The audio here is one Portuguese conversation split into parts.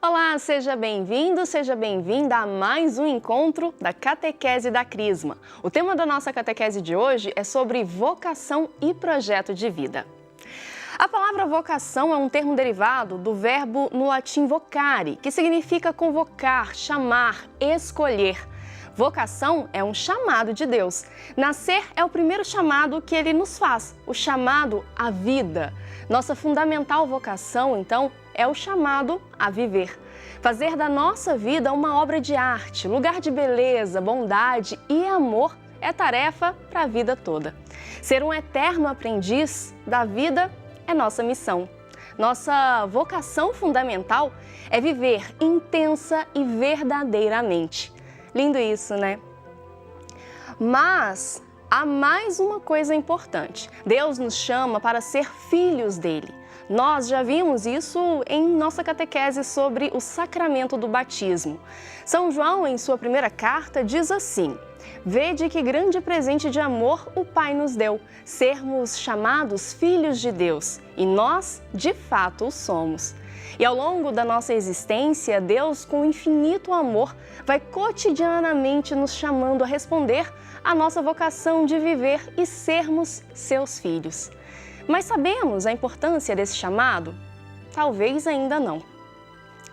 Olá, seja bem-vindo, seja bem-vinda a mais um encontro da Catequese da Crisma. O tema da nossa catequese de hoje é sobre vocação e projeto de vida. A palavra vocação é um termo derivado do verbo no latim vocare, que significa convocar, chamar, escolher. Vocação é um chamado de Deus. Nascer é o primeiro chamado que Ele nos faz, o chamado à vida. Nossa fundamental vocação, então, é o chamado a viver. Fazer da nossa vida uma obra de arte, lugar de beleza, bondade e amor é tarefa para a vida toda. Ser um eterno aprendiz da vida é nossa missão. Nossa vocação fundamental é viver intensa e verdadeiramente. Lindo isso, né? Mas há mais uma coisa importante. Deus nos chama para ser filhos dele. Nós já vimos isso em nossa catequese sobre o sacramento do batismo. São João, em sua primeira carta, diz assim: "Vede que grande presente de amor o Pai nos deu, sermos chamados filhos de Deus, e nós, de fato, o somos." E ao longo da nossa existência, Deus, com infinito amor, vai cotidianamente nos chamando a responder à nossa vocação de viver e sermos seus filhos. Mas sabemos a importância desse chamado? Talvez ainda não.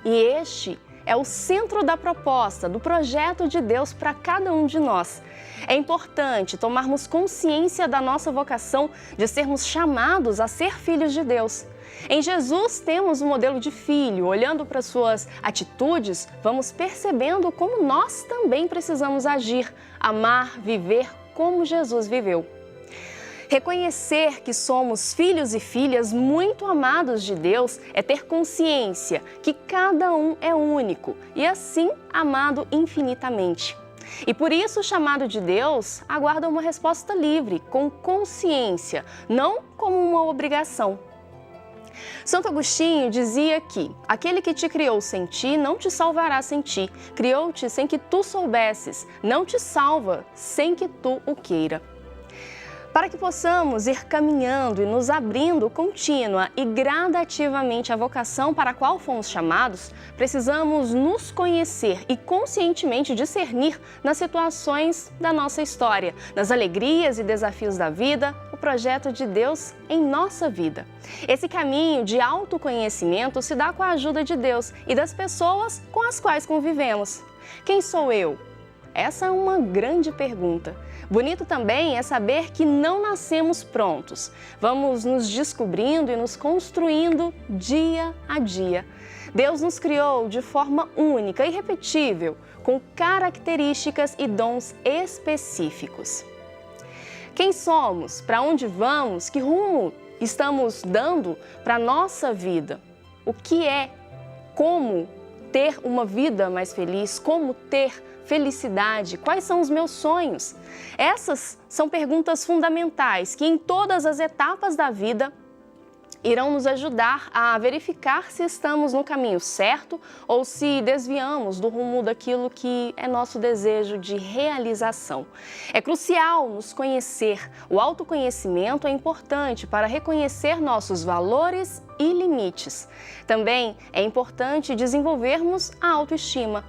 E este é o centro da proposta, do projeto de Deus para cada um de nós. É importante tomarmos consciência da nossa vocação de sermos chamados a ser filhos de Deus. Em Jesus temos um modelo de filho. Olhando para suas atitudes, vamos percebendo como nós também precisamos agir, amar, viver como Jesus viveu. Reconhecer que somos filhos e filhas muito amados de Deus é ter consciência que cada um é único e assim amado infinitamente. E por isso o chamado de Deus aguarda uma resposta livre, com consciência, não como uma obrigação. Santo Agostinho dizia que aquele que te criou sem ti não te salvará sem ti, criou-te sem que tu soubesses, não te salva sem que tu o queira. Para que possamos ir caminhando e nos abrindo contínua e gradativamente à vocação para a qual fomos chamados, precisamos nos conhecer e conscientemente discernir nas situações da nossa história, nas alegrias e desafios da vida, o projeto de Deus em nossa vida. Esse caminho de autoconhecimento se dá com a ajuda de Deus e das pessoas com as quais convivemos. Quem sou eu? Essa é uma grande pergunta. Bonito também é saber que não nascemos prontos. Vamos nos descobrindo e nos construindo dia a dia. Deus nos criou de forma única e irrepetível, com características e dons específicos. Quem somos? Para onde vamos? Que rumo estamos dando para a nossa vida? O que é? Como ter uma vida mais feliz? Como ter felicidade? Quais são os meus sonhos? Essas são perguntas fundamentais que em todas as etapas da vida irão nos ajudar a verificar se estamos no caminho certo ou se desviamos do rumo daquilo que é nosso desejo de realização. É crucial nos conhecer. O autoconhecimento é importante para reconhecer nossos valores e limites. Também é importante desenvolvermos a autoestima.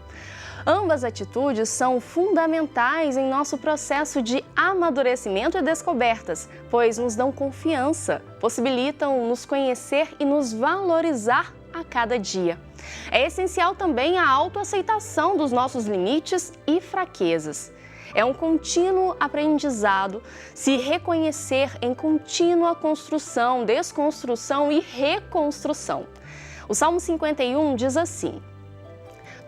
Ambas atitudes são fundamentais em nosso processo de amadurecimento e descobertas, pois nos dão confiança, possibilitam nos conhecer e nos valorizar a cada dia. É essencial também a autoaceitação dos nossos limites e fraquezas. É um contínuo aprendizado se reconhecer em contínua construção, desconstrução e reconstrução. O Salmo 51 diz assim: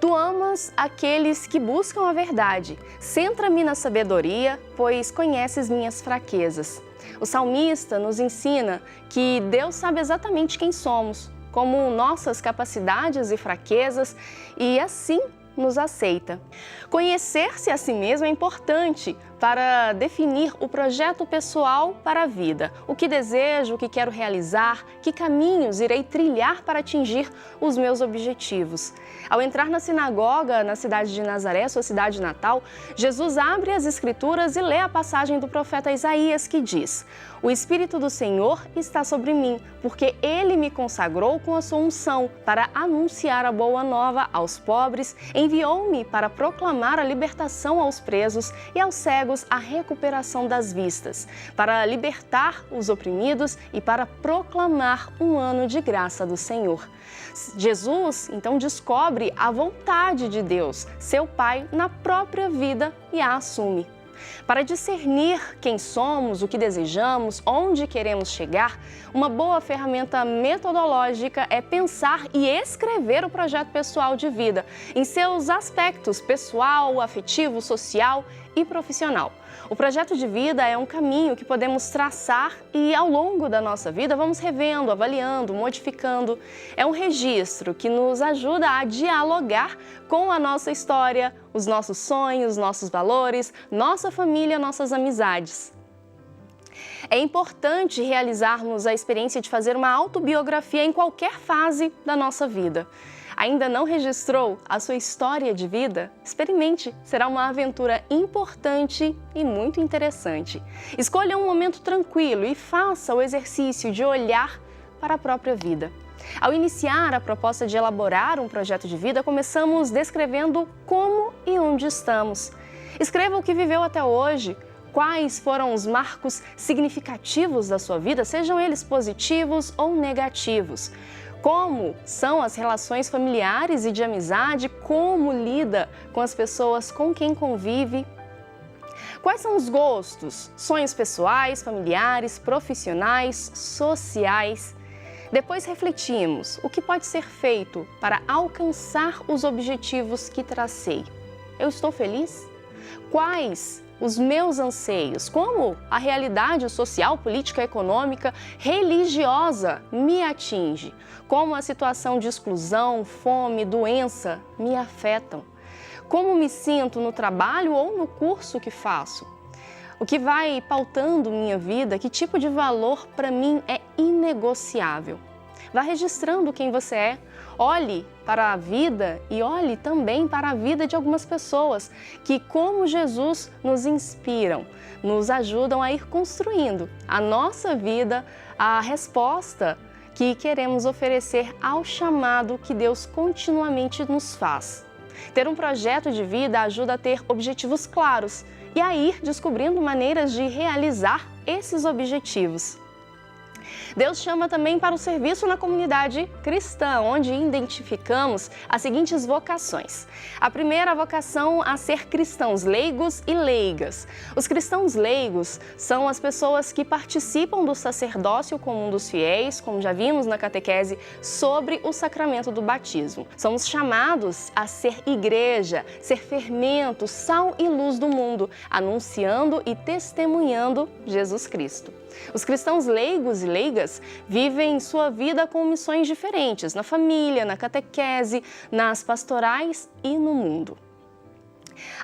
"Tu amas aqueles que buscam a verdade. Centra-me na sabedoria, pois conheces minhas fraquezas." O salmista nos ensina que Deus sabe exatamente quem somos, como nossas capacidades e fraquezas, e assim nos aceita. Conhecer-se a si mesmo é importante para definir o projeto pessoal para a vida, o que desejo, o que quero realizar, que caminhos irei trilhar para atingir os meus objetivos. Ao entrar na sinagoga na cidade de Nazaré, sua cidade natal, Jesus abre as Escrituras e lê a passagem do profeta Isaías que diz: "O Espírito do Senhor está sobre mim, porque Ele me consagrou com a sua unção para anunciar a boa nova aos pobres, enviou-me para proclamar a libertação aos presos e aos cegos a recuperação das vistas, para libertar os oprimidos e para proclamar um ano de graça do Senhor." Jesus, então, descobre a vontade de Deus, seu Pai, na própria vida e a assume. Para discernir quem somos, o que desejamos, onde queremos chegar, uma boa ferramenta metodológica é pensar e escrever o projeto pessoal de vida, em seus aspectos pessoal, afetivo, social e profissional. O projeto de vida é um caminho que podemos traçar e, ao longo da nossa vida, vamos revendo, avaliando, modificando. É um registro que nos ajuda a dialogar com a nossa história, os nossos sonhos, nossos valores, nossa família, nossas amizades. É importante realizarmos a experiência de fazer uma autobiografia em qualquer fase da nossa vida. Ainda não registrou a sua história de vida? Experimente, será uma aventura importante e muito interessante. Escolha um momento tranquilo e faça o exercício de olhar para a própria vida. Ao iniciar a proposta de elaborar um projeto de vida, começamos descrevendo como e onde estamos. Escreva o que viveu até hoje. Quais foram os marcos significativos da sua vida, sejam eles positivos ou negativos? Como são as relações familiares e de amizade? Como lida com as pessoas com quem convive? Quais são os gostos, sonhos pessoais, familiares, profissionais, sociais? Depois refletimos o que pode ser feito para alcançar os objetivos que tracei. Eu estou feliz? Quais os meus anseios? Como a realidade social, política, econômica, religiosa me atinge? Como a situação de exclusão, fome, doença me afetam? Como me sinto no trabalho ou no curso que faço? O que vai pautando minha vida? Que tipo de valor para mim é inegociável? Vá registrando quem você é. Olhe para a vida e olhe também para a vida de algumas pessoas que, como Jesus, nos inspiram, nos ajudam a ir construindo a nossa vida, a resposta que queremos oferecer ao chamado que Deus continuamente nos faz. Ter um projeto de vida ajuda a ter objetivos claros e a ir descobrindo maneiras de realizar esses objetivos. Deus chama também para o serviço na comunidade cristã, onde identificamos as seguintes vocações. A primeira, a vocação a ser cristãos leigos e leigas. Os cristãos leigos são as pessoas que participam do sacerdócio comum dos fiéis, como já vimos na catequese, sobre o sacramento do batismo. Somos chamados a ser igreja, ser fermento, sal e luz do mundo, anunciando e testemunhando Jesus Cristo. Os cristãos leigos e leigas vivem sua vida com missões diferentes, na família, na catequese, nas pastorais e no mundo.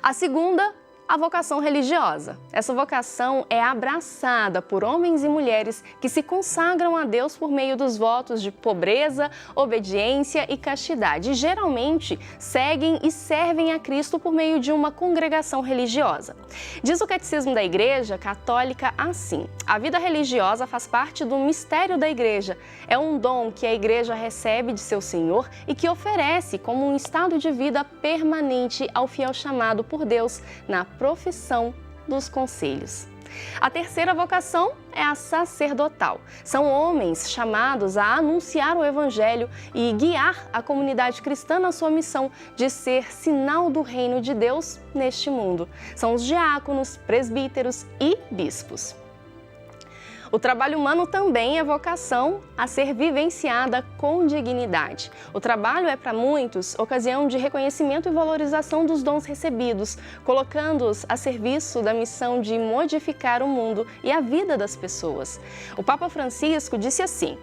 A segunda, a vocação religiosa. Essa vocação é abraçada por homens e mulheres que se consagram a Deus por meio dos votos de pobreza, obediência e castidade. E, geralmente, seguem e servem a Cristo por meio de uma congregação religiosa. Diz o Catecismo da Igreja Católica assim: a vida religiosa faz parte do mistério da Igreja. É um dom que a Igreja recebe de seu Senhor e que oferece como um estado de vida permanente ao fiel chamado por Deus na profissão dos conselhos. A terceira vocação é a sacerdotal. São homens chamados a anunciar o Evangelho e guiar a comunidade cristã na sua missão de ser sinal do reino de Deus neste mundo. São os diáconos, presbíteros e bispos. O trabalho humano também é vocação a ser vivenciada com dignidade. O trabalho é, para muitos, ocasião de reconhecimento e valorização dos dons recebidos, colocando-os a serviço da missão de modificar o mundo e a vida das pessoas. O Papa Francisco disse assim: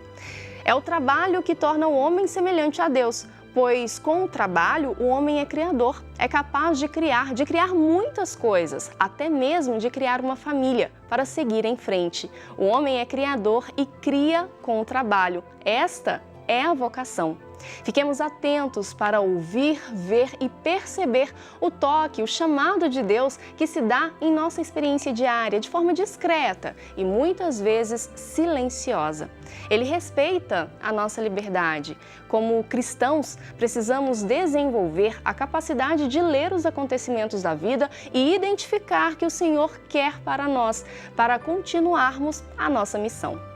é o trabalho que torna o homem semelhante a Deus, Pois com o trabalho o homem é criador, é capaz de criar muitas coisas, até mesmo de criar uma família para seguir em frente. O homem é criador e cria com o trabalho. Esta é a vocação. Fiquemos atentos para ouvir, ver e perceber o toque, o chamado de Deus que se dá em nossa experiência diária de forma discreta e muitas vezes silenciosa. Ele respeita a nossa liberdade. Como cristãos, precisamos desenvolver a capacidade de ler os acontecimentos da vida e identificar que o Senhor quer para nós, para continuarmos a nossa missão.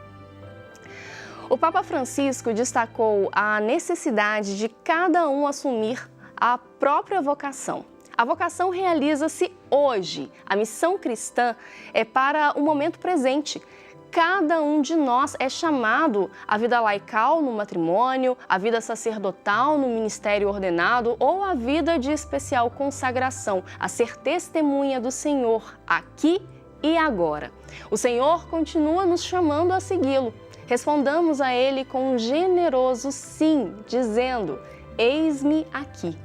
O Papa Francisco destacou a necessidade de cada um assumir a própria vocação. A vocação realiza-se hoje. A missão cristã é para o momento presente. Cada um de nós é chamado à vida laical no matrimônio, à vida sacerdotal no ministério ordenado ou à vida de especial consagração, a ser testemunha do Senhor aqui e agora. O Senhor continua nos chamando a segui-lo. Respondamos a Ele com um generoso sim, dizendo: eis-me aqui.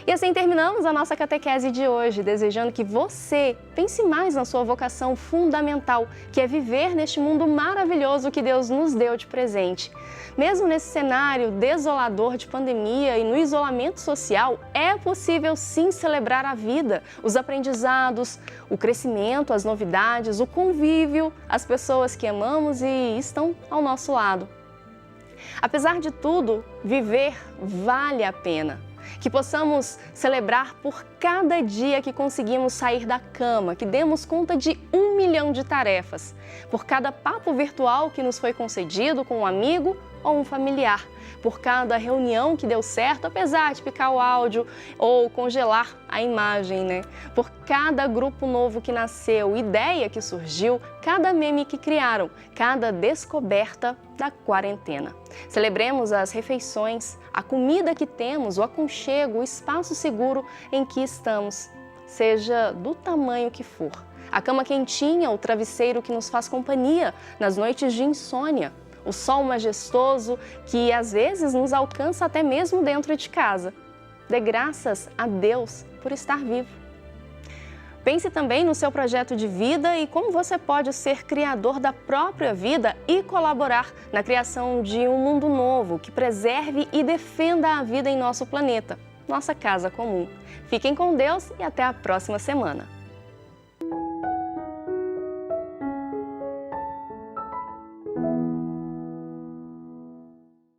E assim terminamos a nossa catequese de hoje, desejando que você pense mais na sua vocação fundamental, que é viver neste mundo maravilhoso que Deus nos deu de presente. Mesmo nesse cenário desolador de pandemia e no isolamento social, é possível sim celebrar a vida, os aprendizados, o crescimento, as novidades, o convívio, as pessoas que amamos e estão ao nosso lado. Apesar de tudo, viver vale a pena. Que possamos celebrar por cada dia que conseguimos sair da cama, que demos conta de 1 milhão de tarefas, por cada papo virtual que nos foi concedido com um amigo ou um familiar, por cada reunião que deu certo, apesar de picar o áudio ou congelar a imagem, né? Por cada grupo novo que nasceu, ideia que surgiu, cada meme que criaram, cada descoberta da quarentena. Celebremos as refeições, a comida que temos, o aconchego, o espaço seguro em que estamos, seja do tamanho que for. A cama quentinha, o travesseiro que nos faz companhia nas noites de insônia, o sol majestoso que às vezes nos alcança até mesmo dentro de casa. Dê graças a Deus por estar vivo. Pense também no seu projeto de vida e como você pode ser criador da própria vida e colaborar na criação de um mundo novo que preserve e defenda a vida em nosso planeta, nossa casa comum. Fiquem com Deus e até a próxima semana.